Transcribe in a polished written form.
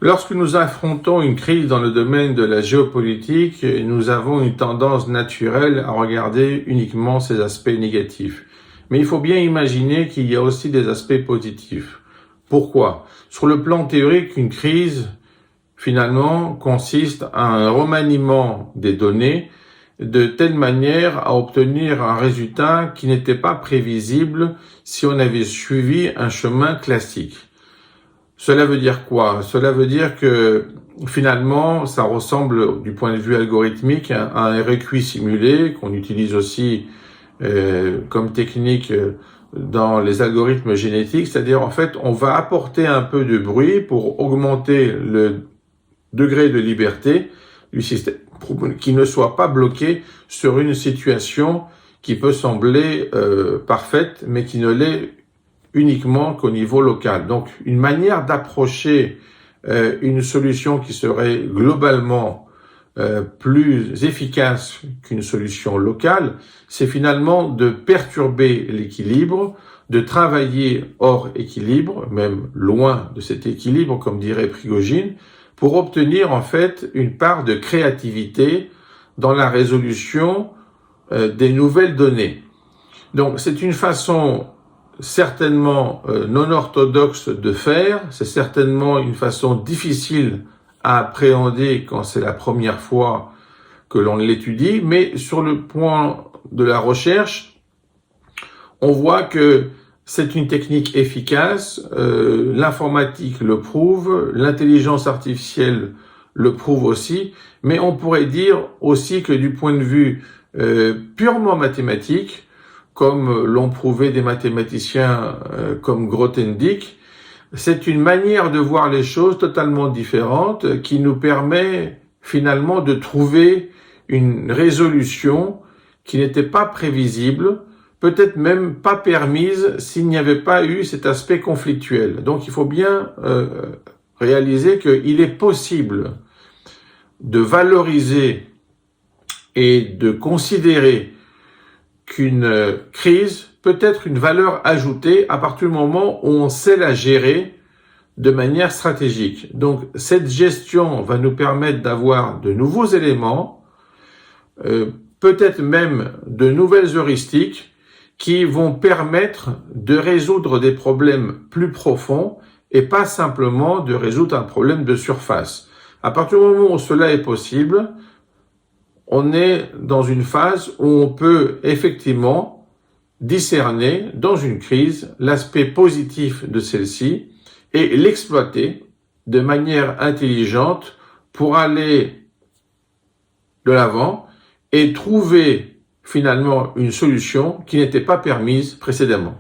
Lorsque nous affrontons une crise dans le domaine de la géopolitique, nous avons une tendance naturelle à regarder uniquement ces aspects négatifs. Mais il faut bien imaginer qu'il y a aussi des aspects positifs. Pourquoi? Sur le plan théorique, une crise, finalement, consiste à un remaniement des données de telle manière à obtenir un résultat qui n'était pas prévisible si on avait suivi un chemin classique. Cela veut dire quoi? Cela veut dire que finalement, ça ressemble du point de vue algorithmique à un RQI simulé qu'on utilise aussi comme technique dans les algorithmes génétiques, c'est-à-dire en fait, on va apporter un peu de bruit pour augmenter le degré de liberté du système, pour qu'il ne soit pas bloqué sur une situation qui peut sembler parfaite, mais qui ne l'est uniquement qu'au niveau local. Donc, une manière d'approcher une solution qui serait globalement plus efficace qu'une solution locale, c'est finalement de perturber l'équilibre, de travailler hors équilibre, même loin de cet équilibre, comme dirait Prigogine, pour obtenir en fait une part de créativité dans la résolution des nouvelles données. Donc, c'est une façon certainement non orthodoxe de faire, c'est certainement une façon difficile à appréhender quand c'est la première fois que l'on l'étudie, mais sur le point de la recherche, on voit que c'est une technique efficace, l'informatique le prouve, l'intelligence artificielle le prouve aussi, mais on pourrait dire aussi que du point de vue purement mathématique, comme l'ont prouvé des mathématiciens comme Grothendieck, c'est une manière de voir les choses totalement différente qui nous permet finalement de trouver une résolution qui n'était pas prévisible, peut-être même pas permise s'il n'y avait pas eu cet aspect conflictuel. Donc il faut bien réaliser qu'il est possible de valoriser et de considérer qu'une crise peut être une valeur ajoutée à partir du moment où on sait la gérer de manière stratégique. Donc cette gestion va nous permettre d'avoir de nouveaux éléments, peut-être même de nouvelles heuristiques qui vont permettre de résoudre des problèmes plus profonds et pas simplement de résoudre un problème de surface. À partir du moment où cela est possible, on est dans une phase où on peut effectivement discerner dans une crise l'aspect positif de celle-ci et l'exploiter de manière intelligente pour aller de l'avant et trouver finalement une solution qui n'était pas permise précédemment.